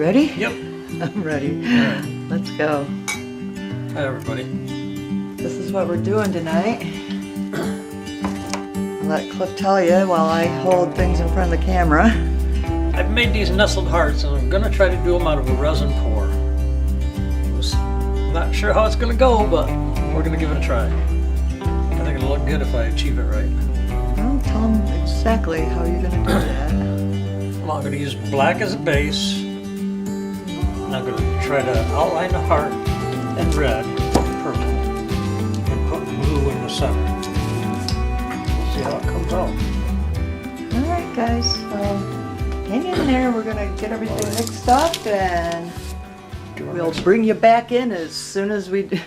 ready? Yep. I'm ready. Alright. Let's go. Hi everybody. This is what we're doing tonight. I'll let Cliff tell you while I hold things in front of the camera. I've made these nestled hearts and I'm going to try to do them out of a resin pour. Not sure how it's going to go, but we're going to give it a try. I think it'll look good if I achieve it right. Well, tell them exactly how you're going to do that. Well, I'm going to use black as a base. And I'm going to try to outline the heart in red, purple, and put blue in the center. We'll see how it comes out. Alright guys, so hang in there. We're going to get everything mixed up and we'll bring you back in as soon as we do.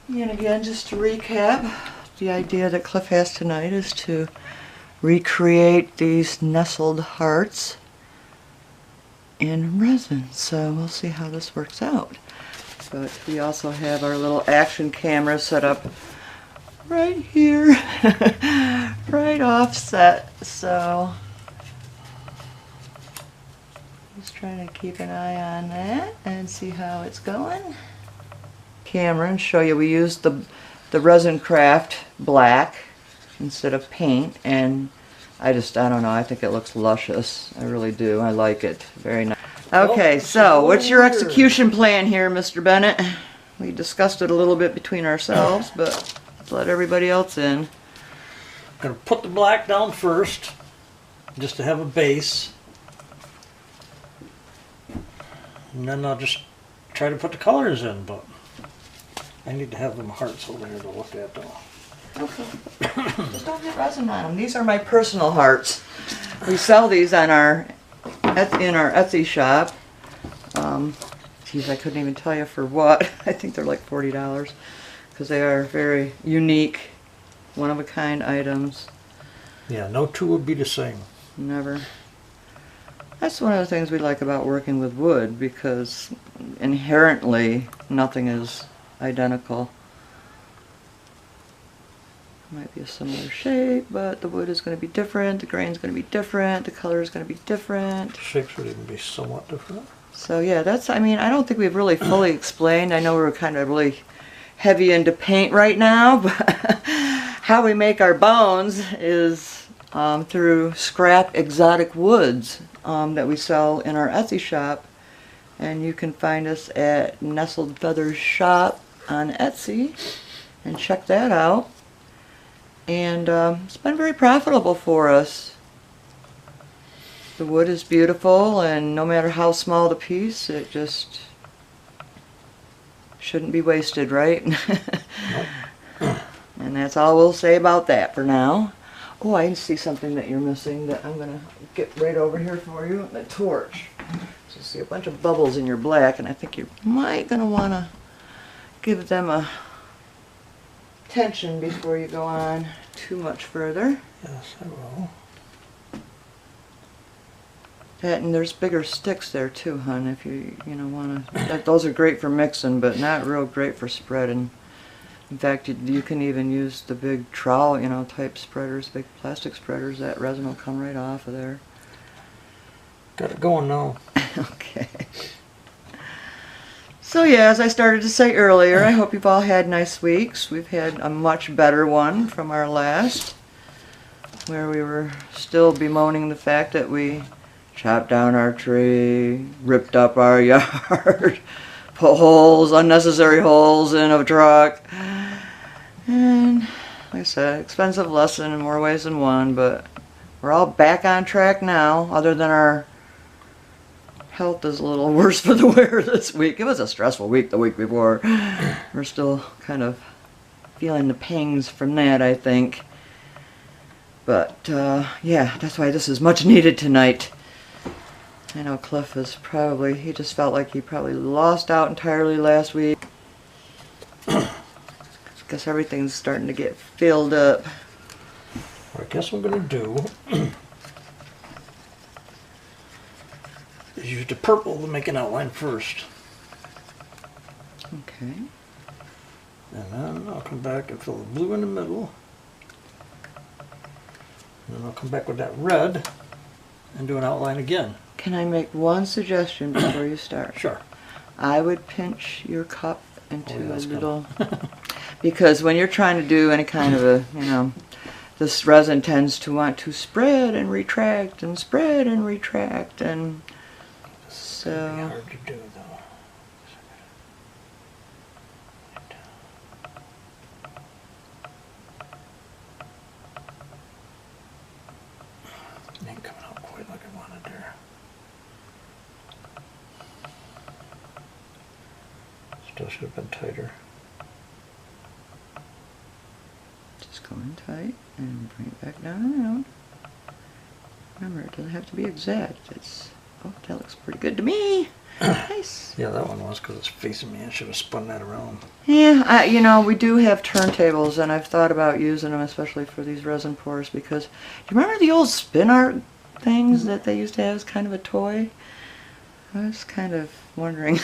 And again, just to recap, the idea that Cliff has tonight is to recreate these nestled hearts in resin. So we'll see how this works out. But we also have our little action camera set up right here, right offset. So just trying to keep an eye on that and see how it's going. Camera and show you we used the Resin Craft black instead of paint, and I don't know, I think it looks luscious. I really do. I like it. Very nice. Okay, so what's your execution plan here, Mr. Bennett? We discussed it a little bit between ourselves, but let's let everybody else in. I'm going to put the black down first, just to have a base. And then I'll just try to put the colors in, but I need to have them hearts over here to look at though. Okay. Just don't get resin on them. These are my personal hearts. We sell these on in our Etsy shop. Geez, I couldn't even tell you for what. I think they're like $40 because they are very unique, one-of-a-kind items. Yeah, no two would be the same. Never. That's one of the things we like about working with wood, because inherently nothing is identical. Might be a similar shape, but the wood is going to be different, the grain is going to be different, the color is going to be different. The shapes would even be somewhat different. So yeah, I mean, I don't think we've really fully explained. I know we're kind of really heavy into paint right now, but how we make our bones is through scrap exotic woods that we sell in our Etsy shop. And you can find us at Nestled Feathers shop on Etsy and check that out. And it's been very profitable for us. The wood is beautiful, and no matter how small the piece, it just shouldn't be wasted, right? Nope. And that's all we'll say about that for now. Oh, I see something that you're missing that I'm going to get right over here for you. The torch. So see a bunch of bubbles in your black, and I think you might going to want to give them a tension before you go on too much further. Yes, I will. That, and there's bigger sticks there too, hon, if you want to. Those are great for mixing, but not real great for spreading. In fact, you can even use the big trowel, type spreaders, big plastic spreaders. That resin will come right off of there. Got it going now. Okay. So yeah, as I started to say earlier, I hope you've all had nice weeks. We've had a much better one from our last, where we were still bemoaning the fact that we chopped down our tree, ripped up our yard, put unnecessary holes in a truck. And like I said, expensive lesson in more ways than one, but we're all back on track now, other than our health is a little worse for the wear this week. It was a stressful week the week before. We're still kind of feeling the pangs from that, I think. But yeah, that's why this is much needed tonight. I know Cliff is he just felt like he probably lost out entirely last week. I guess everything's starting to get filled up. What I guess I'm going to do is use the purple to make an outline first. Okay. And then I'll come back and fill the blue in the middle. And then I'll come back with that red and do an outline again. Can I make one suggestion before you start? Sure. I would pinch your cup into a that's little, because when you're trying to do any kind of a, you know, this resin tends to want to spread and retract and spread and retract, and It's gonna be so hard to do though. It ain't coming out quite like I wanted there. Still should have been tighter. just go in tight and bring it back down around. Remember, it doesn't have to be exact. It's, oh, that looks pretty good to me. Nice. Yeah, that one was because it's facing me. I should have spun that around. Yeah, you know, we do have turntables, and I've thought about using them, especially for these resin pours, because you remember the old spin art things that they used to have as kind of a toy? I was kind of wondering,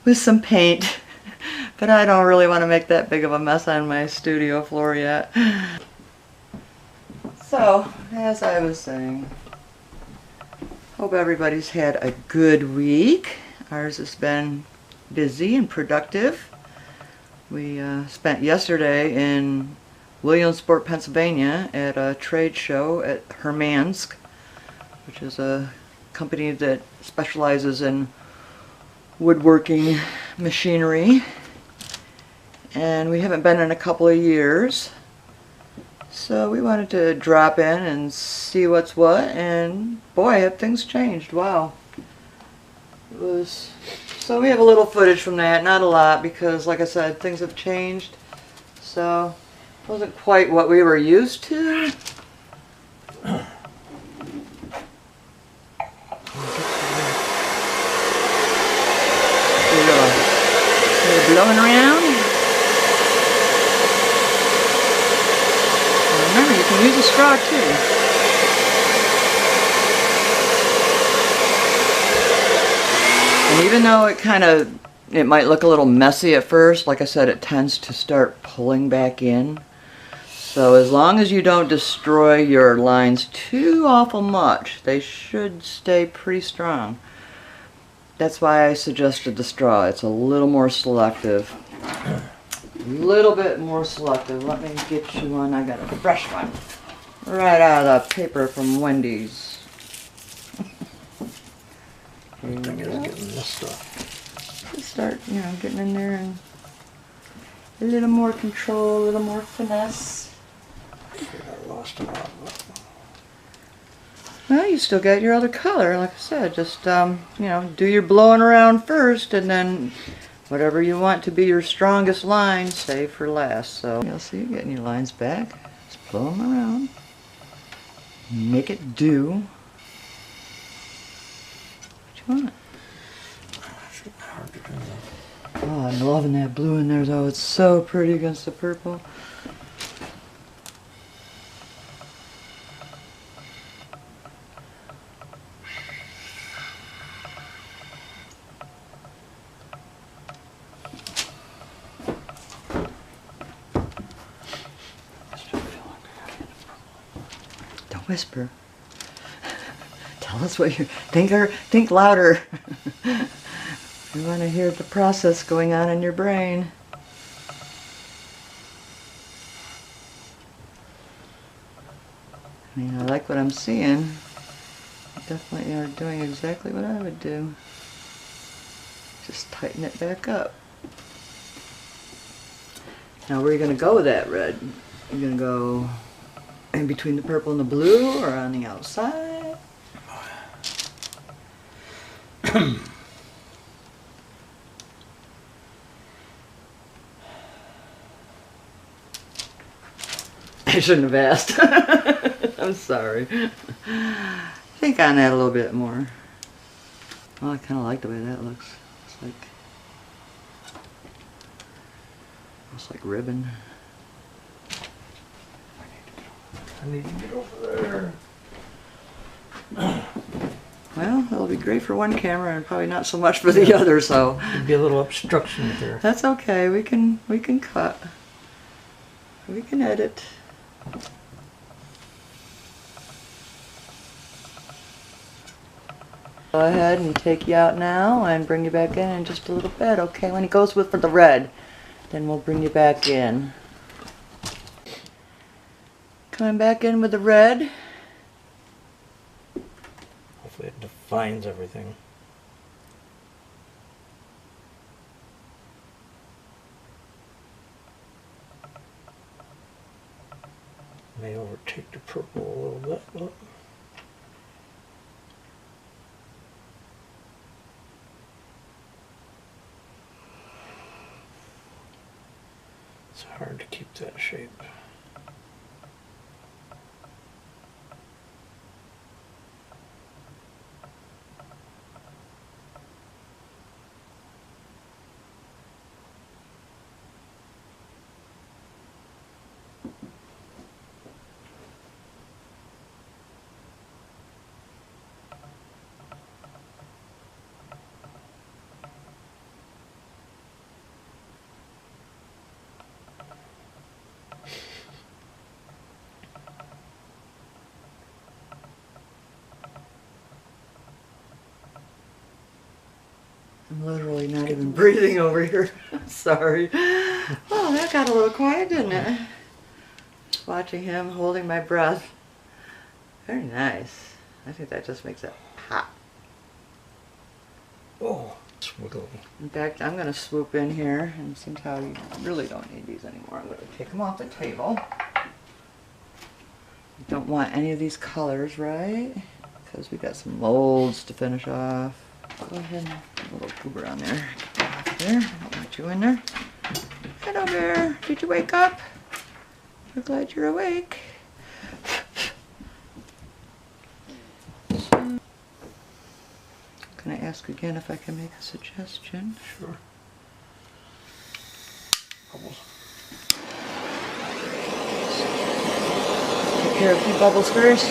with some paint, but I don't really want to make that big of a mess on my studio floor yet. So, as I was saying, hope everybody's had a good week. Ours has been busy and productive. We spent yesterday in Williamsport, Pennsylvania at a trade show at Hermansk, which is a company that specializes in woodworking machinery. And we haven't been in a couple of years. So we wanted to drop in and see what's what, and boy, have things changed. Wow. It was, so we have a little footage from that, not a lot, because like I said, things have changed. So it wasn't quite what we were used to. You're blowing around. Remember, you can use a straw too. And even though it might look a little messy at first, like I said, it tends to start pulling back in. So as long as you don't destroy your lines too awful much, they should stay pretty strong. That's why I suggested the straw. It's a little more selective. A little bit more selective. Let me get you one. I got a fresh one right out of the paper from Wendy's. I think it's getting this stuff. Just start, you know, getting in there and a little more control, a little more finesse. I lost a lot. Well, you still got your other color, like I said. Just, you know, do your blowing around first, and then whatever you want to be your strongest line, save for last. So you'll see, you're getting your lines back. Just blow them around. Make it do what you want. Hard to do that. Oh, I'm loving that blue in there, though. It's so pretty against the purple. Whisper. Tell us what you think louder. We want to hear the process going on in your brain. I mean, I like what I'm seeing. You definitely are doing exactly what I would do. Just tighten it back up. Now, where are you going to go with that red? You're going to go in between the purple and the blue, or on the outside? I shouldn't have asked. I'm sorry. Think on that a little bit more. Well, I kind of like the way that looks. It's like almost like ribbon. I need to get over there. Well, it'll be great for one camera and probably not so much for the other, so. There'd be a little obstruction there. That's okay. We can cut. We can edit. Go ahead and take you out now and bring you back in just a little bit, okay? When he goes for the red, then we'll bring you back in. Coming back in with the red. Hopefully it defines everything. May overtake the purple a little bit, but it's hard to keep that shape. I'm literally not even breathing over here. Sorry. Oh, that got a little quiet, didn't it? Just watching him holding my breath. Very nice. I think that just makes it pop. Oh, it's wiggly. In fact, I'm going to swoop in here, and since how you really don't need these anymore, I'm going to take them off the table. You don't want any of these colors, right? Because we got some molds to finish off. Go ahead and put a little goober on there. Get that off there. I don't want you in there. Hello there. Did you wake up? We're glad you're awake. So, can I ask again if I can make a suggestion? Sure. Bubbles. Take care of a few bubbles first.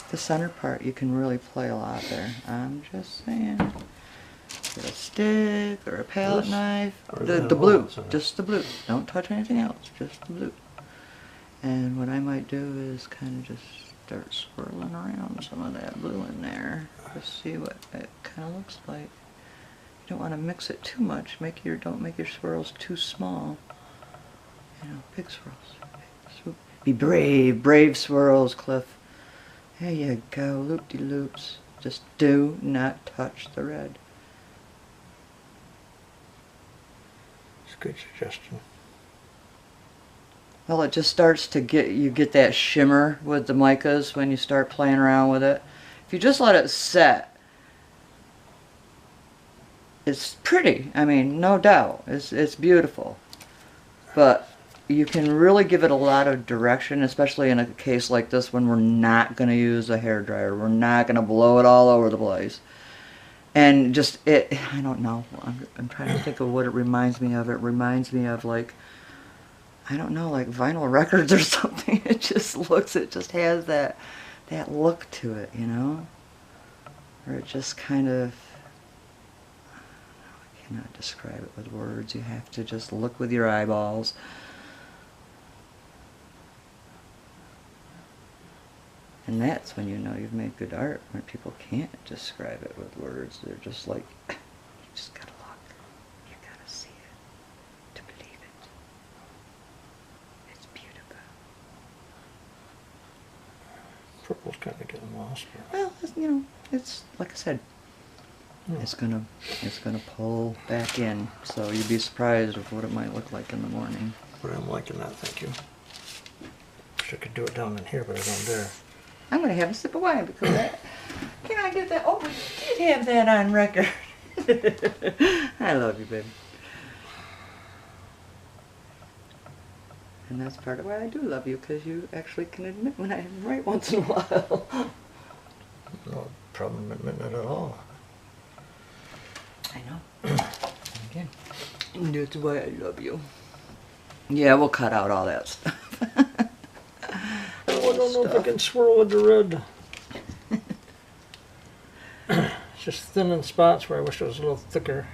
The center part, you can really play a lot there. I'm just saying. Get a stick or a palette knife. The blue, just the blue. Don't touch anything else, just the blue. And what I might do is kind of just start swirling around some of that blue in there. Just see what it kind of looks like. You don't want to mix it too much. Don't make your swirls too small. You know, big swirls. Be brave, brave swirls, Cliff. There you go, loop-de-loops. Just do not touch the red. It's a good suggestion. Well, it just starts to get that shimmer with the micas when you start playing around with it. If you just let it set, it's pretty. I mean, no doubt. It's beautiful. But you can really give it a lot of direction, especially in a case like this when we're not going to use a hairdryer. We're not going to blow it all over the place. And just, I don't know. I'm trying to think of what it reminds me of. It reminds me of, like, I don't know, like vinyl records or something. It just has that look to it, you know? Or it just kind of, I cannot describe it with words. You have to just look with your eyeballs. And that's when you know you've made good art, when people can't describe it with words. They're just like, you just gotta look. You gotta see it to believe it. It's beautiful. Purple's kind of getting lost. Well, you know, it's like I said, it's gonna pull back in. So you'd be surprised with what it might look like in the morning. But I'm liking that, thank you. Wish I could do it down in here, but I don't dare. I'm going to have a sip of wine because can I get that? Oh, we did have that on record. I love you, baby. And that's part of why I do love you, because you actually can admit when I'm right once in a while. No problem admitting it at all. I know. Again, that's why I love you. Yeah, we'll cut out all that stuff. I don't know if I can swirl with the red. It's just thin in spots where I wish it was a little thicker.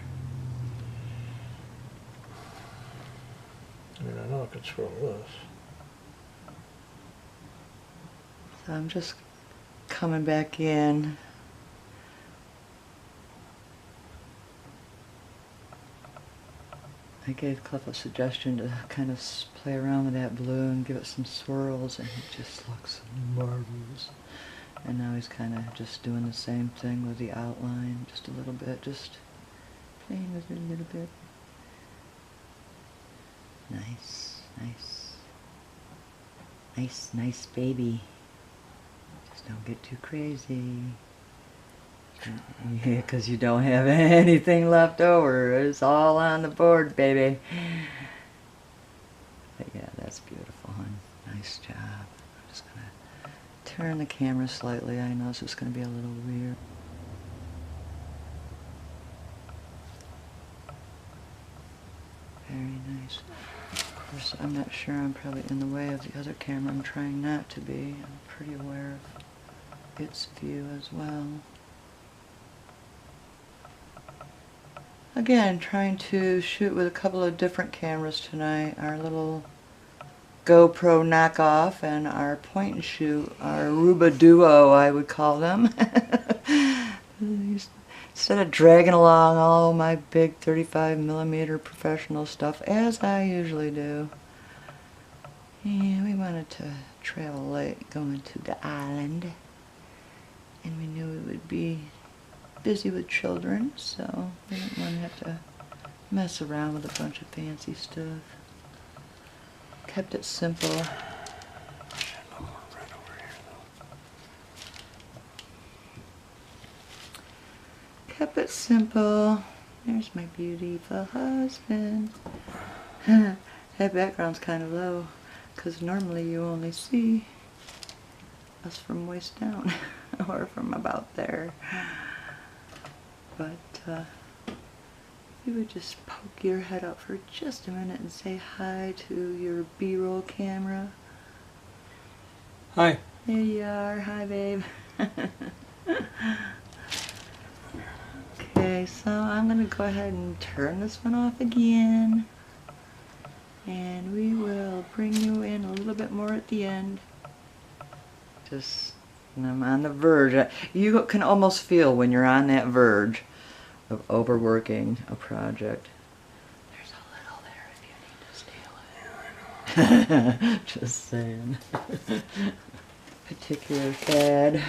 I mean, I know I could swirl this. So I'm just coming back in. I gave Cliff a suggestion to kind of play around with that blue and give it some swirls, and it just looks marvelous. And now he's kind of just doing the same thing with the outline, just a little bit, just playing with it a little bit. Nice, nice. Nice, nice baby. Just don't get too crazy. Yeah, 'cause you don't have anything left over. It's all on the board, baby. But yeah, that's beautiful, hon. Nice job. I'm just gonna turn the camera slightly. I know this is gonna be a little weird. Very nice. Of course, I'm not sure. I'm probably in the way of the other camera. I'm trying not to be. I'm pretty aware of its view as well. Again, trying to shoot with a couple of different cameras tonight. Our little GoPro knockoff and our point and shoot, our Ruba Duo, I would call them. Instead of dragging along all my big 35mm professional stuff, as I usually do. Yeah, we wanted to travel late going to the island. And we knew we would be busy with children, so we didn't want to have to mess around with a bunch of fancy stuff. Kept it simple. Kept it simple. There's my beautiful husband. That background's kind of low, because normally you only see us from waist down, or from about there. But if you would just poke your head up for just a minute and say hi to your B-roll camera. Hi. There you are. Hi, babe. Okay, so I'm going to go ahead and turn this one off again. And we will bring you in a little bit more at the end. Just, I'm on the verge. You can almost feel when you're on that verge of overworking a project. There's a little there if you need to steal it. Just saying. Particular fad.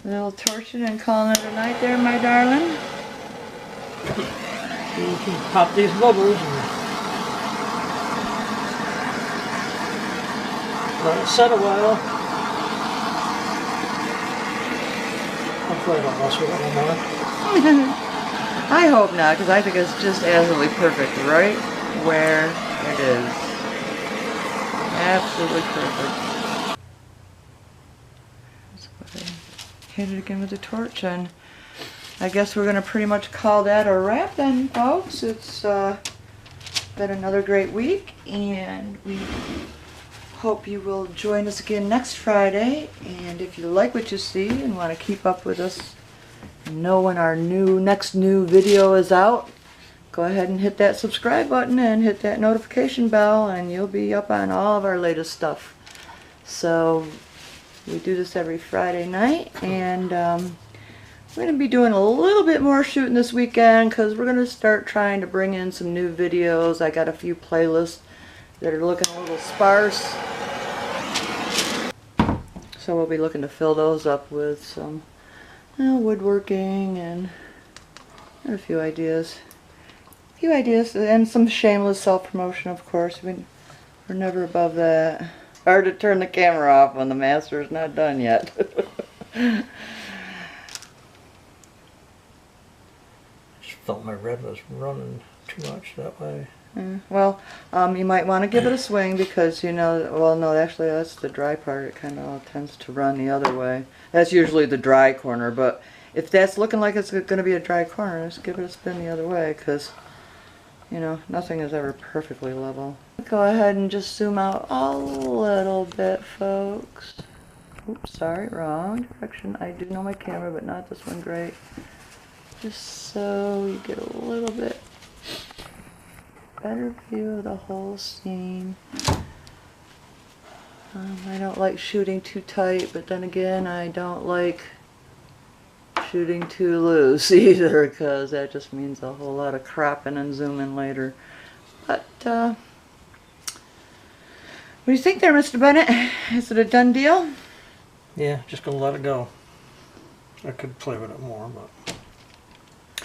A little torching and calling it a night there, my darling. You can pop these bubbles and let it set a while. Hopefully I don't mess with it anymore. I hope not, because I think it's just absolutely perfect right where it is. Absolutely perfect. Let's go ahead and hit it again with the torch, and I guess we're going to pretty much call that a wrap then, folks. It's been another great week, and we hope you will join us again next Friday. And if you like what you see and want to keep up with us and know when our next new video is out, go ahead and hit that subscribe button and hit that notification bell, and you'll be up on all of our latest stuff. So we do this every Friday night, and we're going to be doing a little bit more shooting this weekend, because we're going to start trying to bring in some new videos. I got a few playlists that are looking a little sparse, so we'll be looking to fill those up with some woodworking and a few ideas. And some shameless self-promotion, of course. We're never above that. Hard to turn the camera off when the master's not done yet. Just felt my red was running too much that way. Well, you might want to give it a swing, because, you know, well, no, actually that's the dry part. It kind of tends to run the other way. That's usually the dry corner, but if that's looking like it's going to be a dry corner, just give it a spin the other way, because, you know, nothing is ever perfectly level. Go ahead and just zoom out a little bit, folks. Oops, sorry, wrong direction. I do know my camera, but not this one great. Just so you get a little bit better view of the whole scene. I don't like shooting too tight, but then again, I don't like shooting too loose either, because that just means a whole lot of cropping and zooming later. But, what do you think there, Mr. Bennett? Is it a done deal? Yeah, just gonna let it go. I could play with it more, but...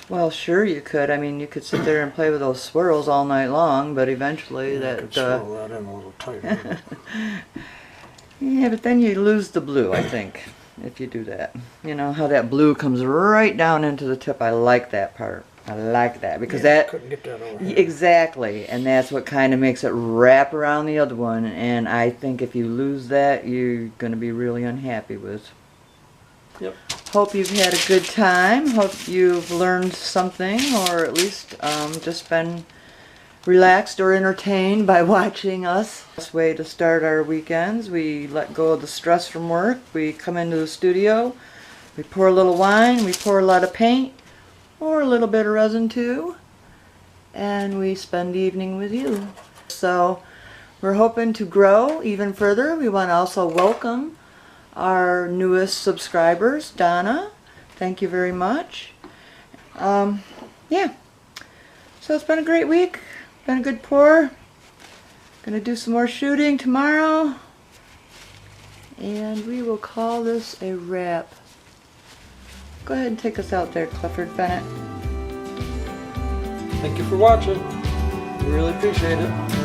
Well, sure you could. I mean, you could sit there and play with those swirls all night long, but eventually I that... could swirl that in a little tighter. Yeah, but then you lose the blue, I think, if you do that. You know, how that blue comes right down into the tip. I like that part. I like that, because Yeah, I that... couldn't get that over here. Exactly, and that's what kind of makes it wrap around the other one, and I think if you lose that, you're going to be really unhappy with. Yep. Hope you've had a good time. Hope you've learned something, or at least just been relaxed or entertained by watching us. Best way to start our weekends. We let go of the stress from work. We come into the studio. We pour a little wine. We pour a lot of paint, or a little bit of resin too, and we spend the evening with you. So we're hoping to grow even further. We want to also welcome our newest subscribers, Donna. Thank you very much. Yeah, so it's been a great week. Been a good pour. Gonna do some more shooting tomorrow, and we will call this a wrap. Go ahead and take us out there, Clifford Bennett. Thank you for watching. We really appreciate it.